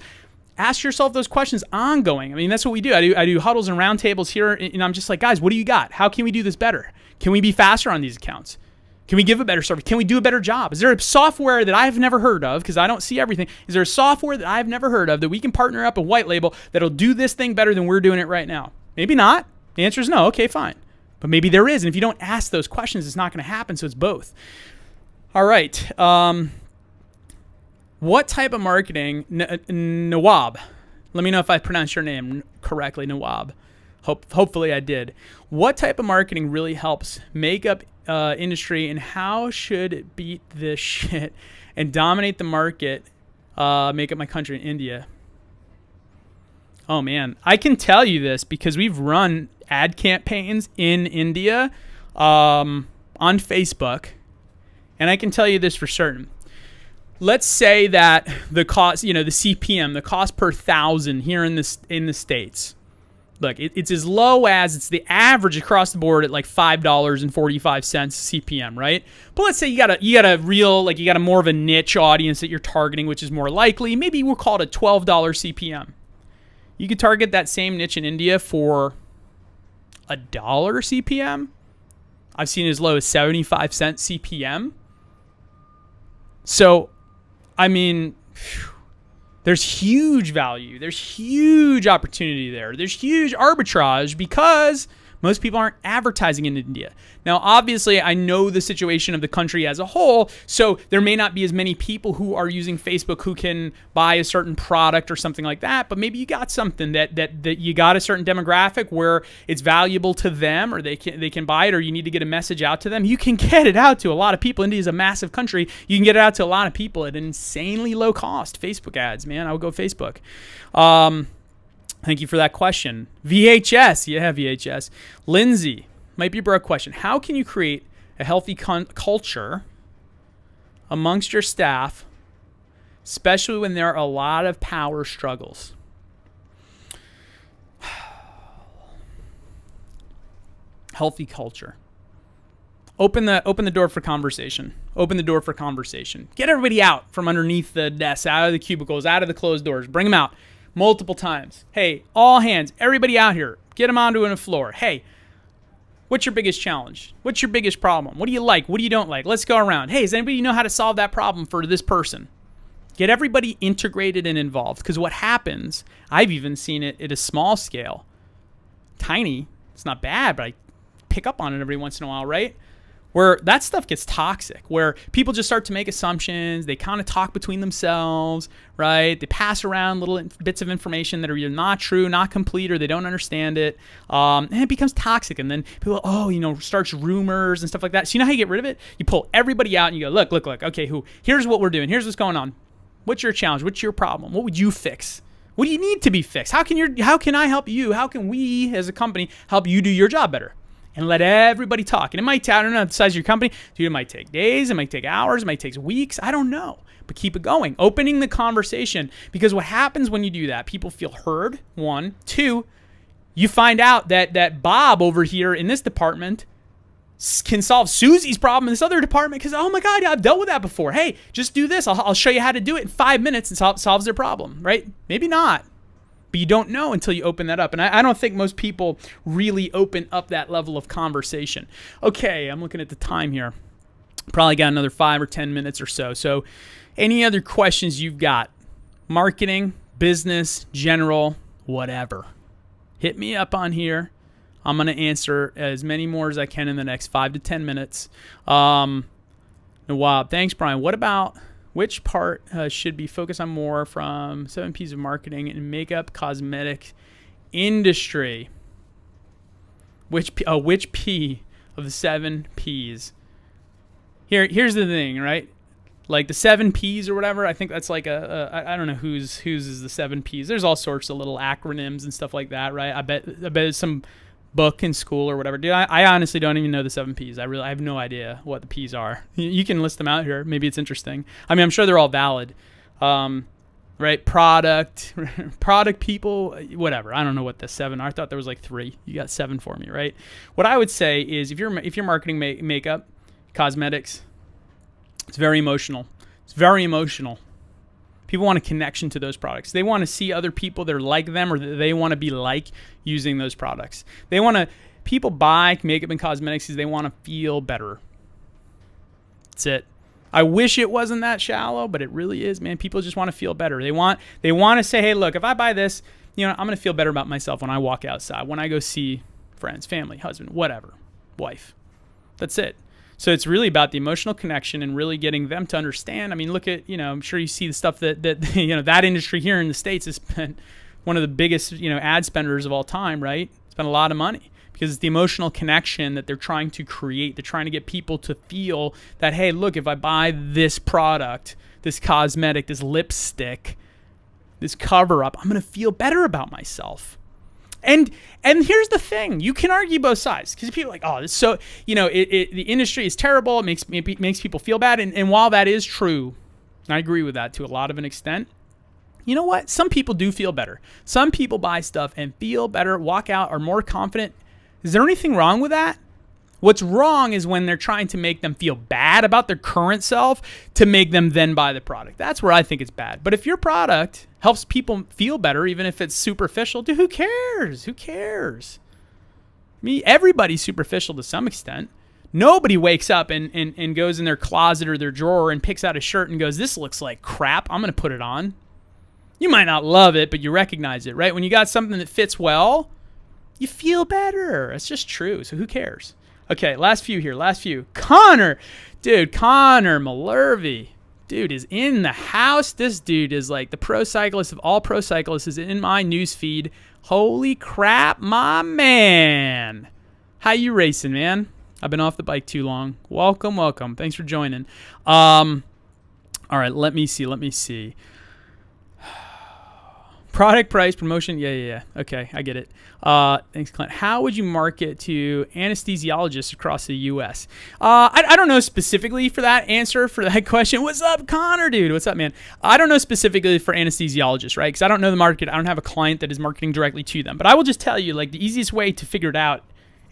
Ask yourself those questions ongoing. I mean, that's what we do. I do huddles and roundtables here, and I'm just like, guys, what do you got? How can we do this better? Can we be faster on these accounts? Can we give a better service? Can we do a better job? Is there a software that I've never heard of, because I don't see everything? Is there a software that I've never heard of that we can partner up a white label that'll do this thing better than we're doing it right now? Maybe not. The answer is no. Okay, fine. But maybe there is. And if you don't ask those questions, it's not going to happen. So it's both. All right. What type of marketing, Nawab? Let me know if I pronounced your name correctly, Nawab. Hopefully I did. What type of marketing really helps makeup industry, and how should it beat this shit and dominate the market, make up my country in India? Oh man, I can tell you this because we've run ad campaigns in India on Facebook, and I can tell you this for certain. Let's say that the cost, the CPM, the cost per thousand here in the States. Look, it's as low as it's the average across the board at like $5.45 CPM, right? But let's say you got a more of a niche audience that you're targeting, which is more likely. Maybe we'll call it a $12 CPM. You could target that same niche in India for $1 CPM. I've seen as low as 75 cents CPM. So, I mean, there's huge value. There's huge opportunity there. There's huge arbitrage because most people aren't advertising in India. Now, obviously, I know the situation of the country as a whole, so there may not be as many people who are using Facebook who can buy a certain product or something like that, but maybe you got something that you got a certain demographic where it's valuable to them, or they can buy it, or you need to get a message out to them. You can get it out to a lot of people. India is a massive country. You can get it out to a lot of people at an insanely low cost. Facebook ads, man. I would go Facebook. Thank you for that question. VHS. Yeah, VHS. Lindsay, might be a broad question. How can you create a healthy culture amongst your staff, especially when there are a lot of power struggles? Healthy culture. Open the door for conversation. Open the door for conversation. Get everybody out from underneath the desks, out of the cubicles, out of the closed doors. Bring them out. Multiple times. Hey, all hands, everybody out here, get them onto the floor. Hey, what's your biggest challenge? What's your biggest problem? What do you like? What do you don't like? Let's go around. Hey, does anybody know how to solve that problem for this person? Get everybody integrated and involved, because what happens, I've even seen it at a small scale. Tiny, it's not bad, but I pick up on it every once in a while, right? Where that stuff gets toxic, where people just start to make assumptions, they kind of talk between themselves, right? They pass around little bits of information that are either not true, not complete, or they don't understand it, and it becomes toxic. And then people, starts rumors and stuff like that. So you know how you get rid of it? You pull everybody out and you go, look, okay, here's what we're doing, here's what's going on. What's your challenge? What's your problem? What would you fix? What do you need to be fixed? How can I help you? How can we as a company help you do your job better? and let everybody talk. And it might, I don't know the size of your company, dude, it might take days, it might take hours, it might take weeks, I don't know. But keep it going, opening the conversation, because what happens when you do that, people feel heard, 1. 2, you find out that Bob over here in this department can solve Susie's problem in this other department because, oh my God, yeah, I've dealt with that before. Hey, just do this. I'll show you how to do it in 5 minutes and solves their problem, right? Maybe not, but you don't know until you open that up. And I don't think most people really open up that level of conversation. Okay, I'm looking at the time here. Probably got another 5 or 10 minutes or so. So any other questions you've got? Marketing, business, general, whatever. Hit me up on here. I'm going to answer as many more as I can in the next 5 to 10 minutes. Nawab, thanks, Brian. What about which part should be focused on more from 7 P's of marketing and makeup, cosmetics industry? Which P of the 7 P's? Here's the thing, right? Like the 7 P's or whatever. I think that's like I don't know whose is the 7 P's. There's all sorts of little acronyms and stuff like that, right? I bet it's some book in school or whatever. Dude, I honestly don't even know the 7 P's. I have no idea what the P's are. You can list them out here. Maybe it's interesting. I mean, I'm sure they're all valid. Right? Product, people, whatever. I don't know what the 7 are. I thought there was like 3. You got 7 for me, right? What I would say is if you're marketing makeup, cosmetics, it's very emotional. It's very emotional. People want a connection to those products. They want to see other people that are like them or that they want to be like using those products. People buy makeup and cosmetics because they want to feel better. That's it. I wish it wasn't that shallow, but it really is, man. People just want to feel better. They want to say, hey, look, if I buy this, I'm going to feel better about myself when I walk outside, when I go see friends, family, husband, whatever, wife. That's it. So it's really about the emotional connection and really getting them to understand. I mean, look at, I'm sure you see the stuff that that industry here in the States has been one of the biggest, ad spenders of all time, right? Spend a lot of money because it's the emotional connection that they're trying to create. They're trying to get people to feel that, hey, look, if I buy this product, this cosmetic, this lipstick, this cover up, I'm going to feel better about myself. And here's the thing, you can argue both sides because people are like, oh, this so, the industry is terrible. It makes people feel bad. And while that is true, and I agree with that to a lot of an extent, you know what? Some people do feel better. Some people buy stuff and feel better, walk out, are more confident. Is there anything wrong with that? What's wrong is when they're trying to make them feel bad about their current self to make them then buy the product. That's where I think it's bad. But if your product helps people feel better, even if it's superficial, dude, who cares? Who cares? Everybody's superficial to some extent. Nobody wakes up and goes in their closet or their drawer and picks out a shirt and goes, this looks like crap, I'm going to put it on. You might not love it, but you recognize it, right? When you got something that fits well, you feel better. It's just true. So who cares? Okay, last few. Connor Malhervey. Dude is in the house. This dude is like the pro cyclist of all pro cyclists is in my news feed. Holy crap, my man. How you racing, man? I've been off the bike too long. Welcome. Thanks for joining. All right, let me see. Product, price, promotion. Yeah. Okay, I get it. Thanks, Clint. How would you market to anesthesiologists across the U.S.? I don't know specifically for that answer for that question. What's up, Connor, dude? What's up, man? I don't know specifically for anesthesiologists, right? Because I don't know the market. I don't have a client that is marketing directly to them. But I will just tell you, like, the easiest way to figure it out,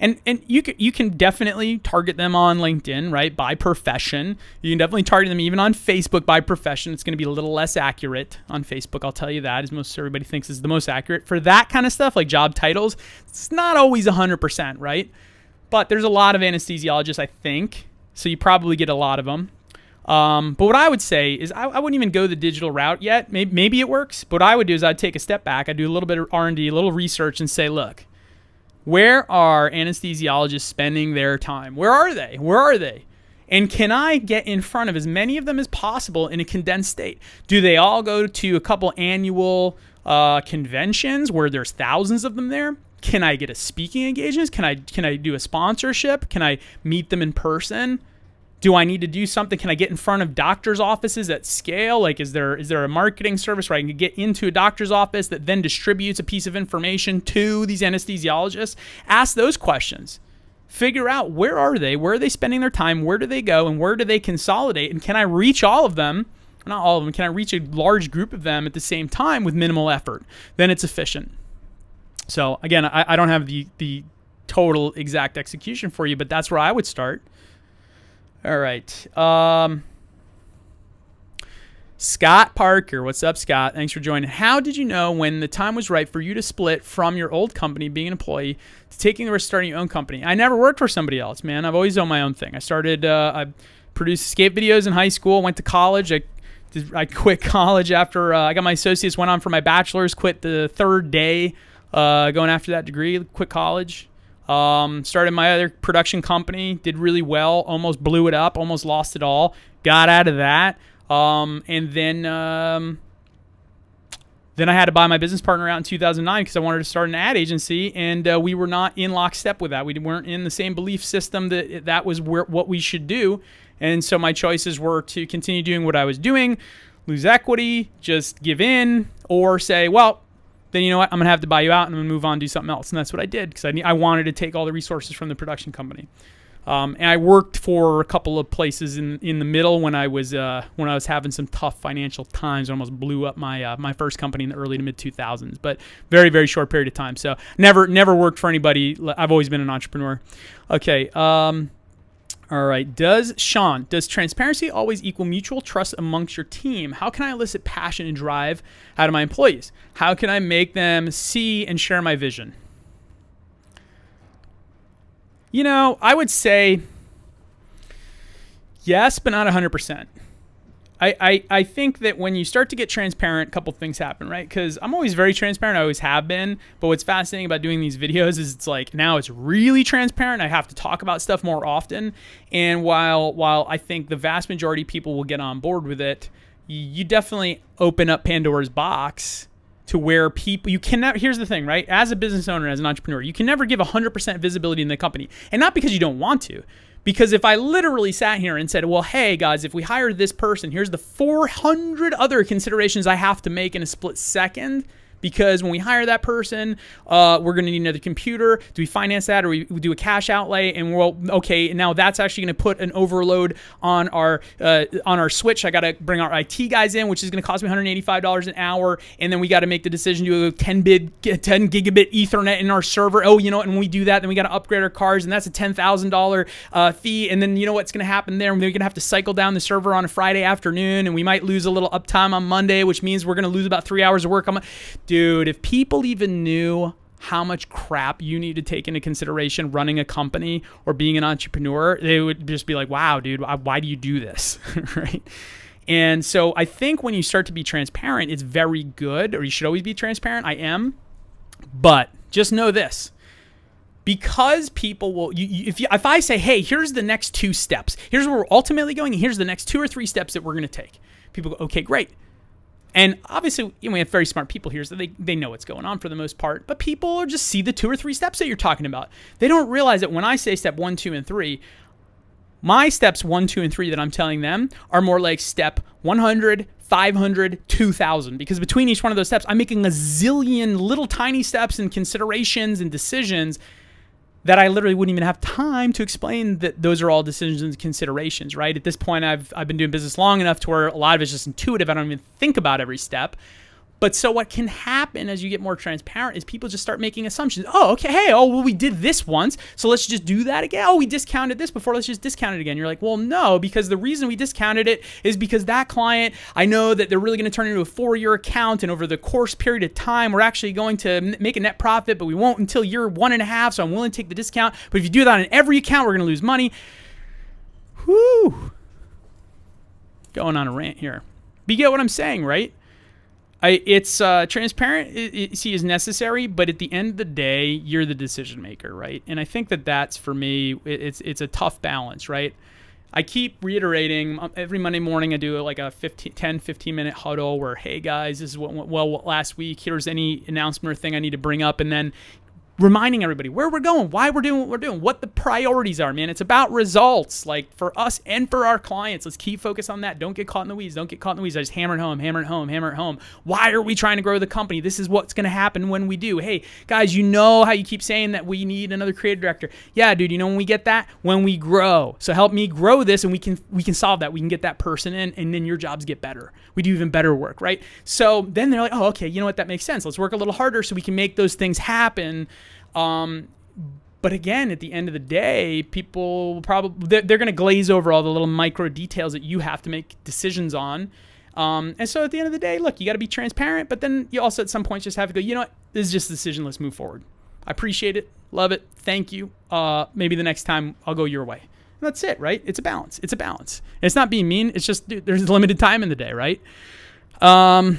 and you can definitely target them on LinkedIn, right, by profession. You can definitely target them even on Facebook by profession. It's going to be a little less accurate on Facebook, I'll tell you that, as most everybody thinks is the most accurate. For that kind of stuff, like job titles, it's not always 100%, right? But there's a lot of anesthesiologists, I think, so you probably get a lot of them. But what I would say is I wouldn't even go the digital route yet. Maybe it works, but what I would do is I'd take a step back. I'd do a little bit of R&D, a little research, and say, look, where are anesthesiologists spending their time? Where are they? And can I get in front of as many of them as possible in a condensed state? Do they all go to a couple annual conventions where there's thousands of them there? Can I get a speaking engagement? Can I do a sponsorship? Can I meet them in person? Do I need to do something? Can I get in front of doctors' offices at scale? Like, is there a marketing service where I can get into a doctor's office that then distributes a piece of information to these anesthesiologists? Ask those questions. figure out where are they spending their time, where do they go, and where do they consolidate, and can I reach all of them? Not all of them. Can I reach a large group of them at the same time with minimal effort? Then it's efficient. So again, I don't have the total exact execution for you, but that's where I would start. All right. Scott Parker. What's up, Scott? Thanks for joining. How did you know when the time was right for you to split from your old company, being an employee, to taking the risk starting your own company? I never worked for somebody else, man. I've always owned my own thing. I produced escape videos in high school, went to college. I quit college after I got my associates, went on for my bachelor's, quit the third day going after that degree, quit college. Started my other production company, did really well, almost blew it up, almost lost it all, got out of that. And then I had to buy my business partner out in 2009 because I wanted to start an ad agency, and we were not in lockstep with that. We weren't in the same belief system that was what we should do. And so my choices were to continue doing what I was doing, lose equity, just give in, or say, well, then you know what, I'm going to have to buy you out and I'm going to move on and do something else. And that's what I did because I wanted to take all the resources from the production company. And I worked for a couple of places in the middle when I was having some tough financial times. I almost blew up my first company in the early to mid 2000s, but very, very short period of time. So never worked for anybody. I've always been an entrepreneur. Okay. All right. Does transparency always equal mutual trust amongst your team? How can I elicit passion and drive out of my employees? How can I make them see and share my vision? You know, I would say yes, but not 100%. I think that when you start to get transparent, a couple things happen, right? Because I'm always very transparent. I always have been. But what's fascinating about doing these videos is it's like now it's really transparent. I have to talk about stuff more often. And while I think the vast majority of people will get on board with it, you definitely open up Pandora's box to where people, you cannot, here's the thing, right? As a business owner, as an entrepreneur, you can never give 100% visibility in the company. And not because you don't want to. Because if I literally sat here and said, well, hey guys, if we hire this person, here's the 400 other considerations I have to make in a split second. Because when we hire that person, we're going to need another computer. Do we finance that, or we do a cash outlay? And well, okay, now that's actually going to put an overload on our switch. I got to bring our IT guys in, which is going to cost me $185 an hour. And then we got to make the decision to do a 10 gigabit Ethernet in our server. Oh, you know what? And when we do that, then we got to upgrade our cards, and that's a $10,000 fee. And then you know what's going to happen there? We're going to have to cycle down the server on a Friday afternoon, and we might lose a little uptime on Monday, which means we're going to lose about 3 hours of work on Dude, if people even knew how much crap you need to take into consideration running a company or being an entrepreneur, they would just be like, wow, dude, why do you do this? Right? And so I think when you start to be transparent, it's very good, or you should always be transparent. I am. But just know this. Because people will, if I say, hey, here's the next 2 steps, here's where we're ultimately going, and here's the next 2 or 3 steps that we're going to take. People go, okay, great. And obviously, we have very smart people here, so they know what's going on for the most part. But people just see the 2 or 3 steps that you're talking about. They don't realize that when I say step 1, 2, and 3, my steps 1, 2, and 3 that I'm telling them are more like step 100, 500, 2,000. Because between each one of those steps, I'm making a zillion little tiny steps and considerations and decisions that I literally wouldn't even have time to explain that those are all decisions and considerations, right? At this point, I've been doing business long enough to where a lot of it's just intuitive. I don't even think about every step. But so what can happen as you get more transparent is people just start making assumptions. Oh, okay, hey, well, we did this once, so let's just do that again. Oh, we discounted this before, let's just discount it again. You're like, well, no, because the reason we discounted it is because that client, I know that they're really going to turn into a 4-year account, and over the course period of time, we're actually going to make a net profit, but we won't until year 1.5, so I'm willing to take the discount. But if you do that on every account, we're going to lose money. Whew. Going on a rant here. But you get what I'm saying, right? It's transparency is necessary, but at the end of the day, you're the decision maker, right? And I think that's for me, it's a tough balance, right? I keep reiterating every Monday morning. I do like a 10-15 minute huddle where, hey guys, this is what went well last week. Here's any announcement or thing I need to bring up, and then reminding everybody where we're going, why we're doing what we're doing, what the priorities are, man. It's about results, like for us and for our clients. Let's keep focus on that. Don't get caught in the weeds. Don't get caught in the weeds. I just hammer it home, hammer it home, hammer it home. Why are we trying to grow the company? This is what's going to happen when we do. Hey, guys, you know how you keep saying that we need another creative director. Yeah, dude, you know when we get that? When we grow. So help me grow this, and we can solve that. We can get that person in, and then your jobs get better. We do even better work, right? So then they're like, oh, okay, you know what? That makes sense. Let's work a little harder so we can make those things happen. But again, at the end of the day, people probably, they're going to glaze over all the little micro details that you have to make decisions on. And so at the end of the day, look, you got to be transparent, but then you also at some point just have to go, you know what, this is just a decision. Let's move forward. I appreciate it. Love it. Thank you. Maybe the next time I'll go your way. And that's it, right? It's a balance. It's a balance. And it's not being mean. It's just, dude, there's limited time in the day, right? All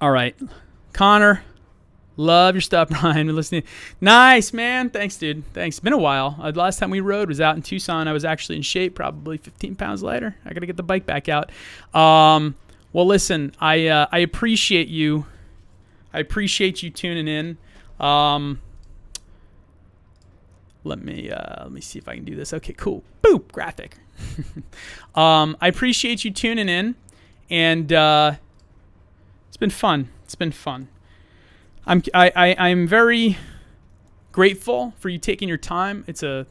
right. Connor. Love your stuff, Brian. We're listening. Nice, man. Thanks, dude. Thanks. It's been a while. The last time we rode was out in Tucson. I was actually in shape, probably 15 pounds lighter. I got to get the bike back out. Well, listen, I appreciate you. I appreciate you tuning in. Let me see if I can do this. Okay, cool. Boop, graphic. I appreciate you tuning in, and it's been fun. It's been fun. I'm very grateful for you taking your time. It's a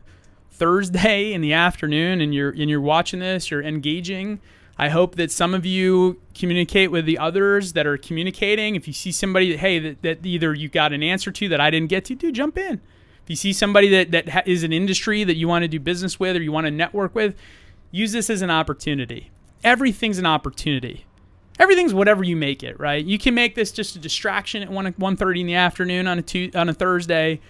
Thursday in the afternoon, and you're watching this. You're engaging. I hope that some of you communicate with the others that are communicating. If you see somebody that either you got an answer to that I didn't get to, dude, jump in. If you see somebody that is an industry that you want to do business with or you want to network with, use this as an opportunity. Everything's an opportunity. Everything's whatever you make it, right? You can make this just a distraction at 1:30 in the afternoon on a Thursday.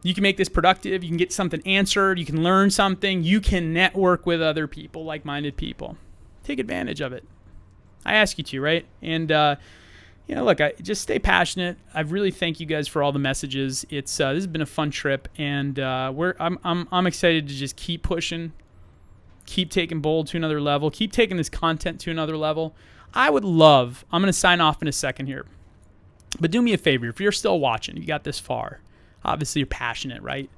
You can make this productive. You can get something answered. You can learn something. You can network with other people, like-minded people. Take advantage of it. I ask you to, right? And look, I just stay passionate. I really thank you guys for all the messages. This has been a fun trip, and I'm excited to just keep pushing, keep taking Bold to another level, keep taking this content to another level. I'm going to sign off in a second here, but do me a favor. If you're still watching, you got this far, obviously you're passionate, right?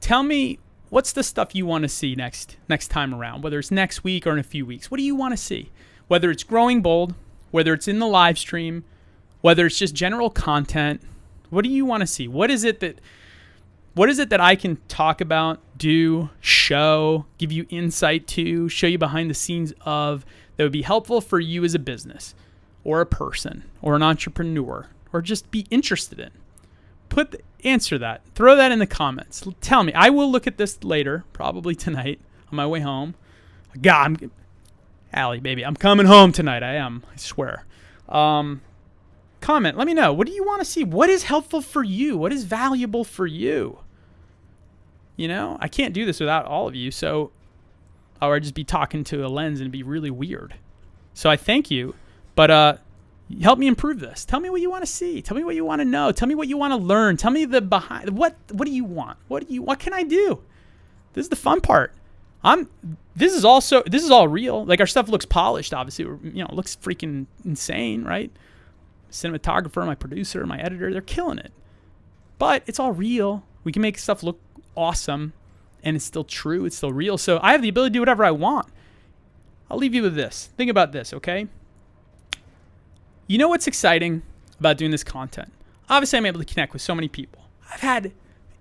Tell me, what's the stuff you want to see next time around, whether it's next week or in a few weeks. What do you want to see? Whether it's growing Bold, whether it's in the live stream, whether it's just general content, what do you want to see? What is it that I can talk about, do, show, give you insight to, show you behind the scenes of, that would be helpful for you as a business or a person or an entrepreneur or just be interested in? Answer that. Throw that in the comments. Tell me. I will look at this later, probably tonight on my way home. God, Allie, baby, I'm coming home tonight. I am. I swear. Comment. Let me know. What do you want to see? What is helpful for you? What is valuable for you? I can't do this without all of you, so or I'd just be talking to a lens and it'd be really weird. So I thank you, but help me improve this. Tell me what you want to see. Tell me what you want to know. Tell me what you want to learn. Tell me the behind. What do you want? What can I do? This is the fun part. This is all real. Like, our stuff looks polished, obviously. It looks freaking insane, right? Cinematographer, my producer, my editor, they're killing it. But it's all real. We can make stuff look awesome. And it's still true. It's still real. So I have the ability to do whatever I want. I'll leave you with this. Think about this, okay? You know what's exciting about doing this content? Obviously, I'm able to connect with so many people. I've had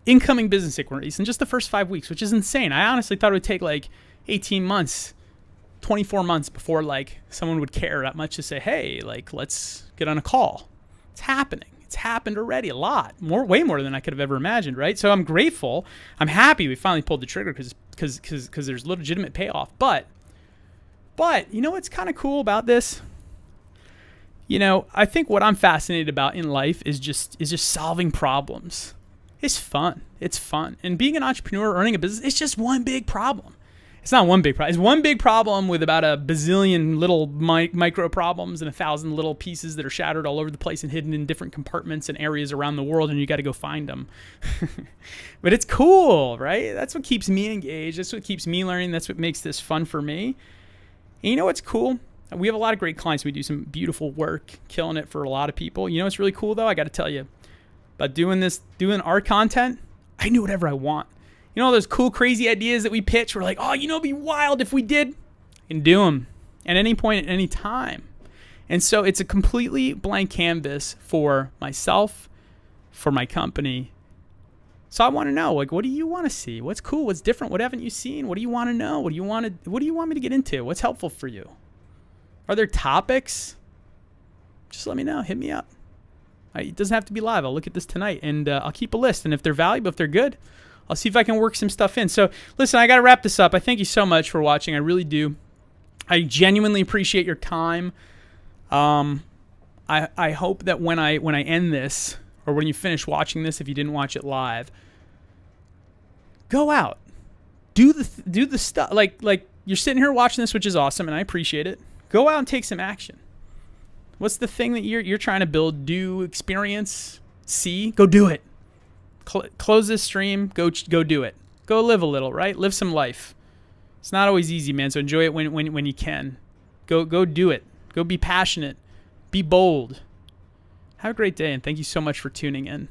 incoming business inquiries in just the first 5 weeks, which is insane. I honestly thought it would take like 18 months, 24 months before like someone would care that much to say, hey, like, let's get on a call. It's happening. It's happened already a lot, way more than I could have ever imagined, right? So I'm grateful. I'm happy we finally pulled the trigger because there's legitimate payoff. But you know what's kind of cool about this? I think what I'm fascinated about in life is just solving problems. It's fun. It's fun. And being an entrepreneur, running a business, it's just one big problem. It's not one big problem. It's one big problem with about a bazillion little micro problems and 1,000 little pieces that are shattered all over the place and hidden in different compartments and areas around the world, and you got to go find them. But it's cool, right? That's what keeps me engaged. That's what keeps me learning. That's what makes this fun for me. And you know what's cool? We have a lot of great clients. We do some beautiful work, killing it for a lot of people. You know what's really cool, though? I got to tell you, about doing our content, I can do whatever I want. You know, those cool, crazy ideas that we pitch, we're like, oh, it'd be wild if we did. I can do them at any point, at any time. And so it's a completely blank canvas for myself, for my company. So I want to know, what do you want to see? What's cool? What's different? What haven't you seen? What do you want to know? What do you want me to get into? What's helpful for you? Are there topics? Just let me know. Hit me up. It doesn't have to be live. I'll look at this tonight, and I'll keep a list. And if they're valuable, if they're good, I'll see if I can work some stuff in. So listen, I got to wrap this up. I thank you so much for watching. I really do. I genuinely appreciate your time. I hope that when I end this, or when you finish watching this, if you didn't watch it live, go out, do the stuff. Like you're sitting here watching this, which is awesome, and I appreciate it. Go out and take some action. What's the thing that you're trying to build, do, experience, see? Go do it. Close this stream. Go do it. Go live a little, right? Live some life. It's not always easy, man. So enjoy it when you can. Go do it. Go be passionate. Be bold. Have a great day, and thank you so much for tuning in.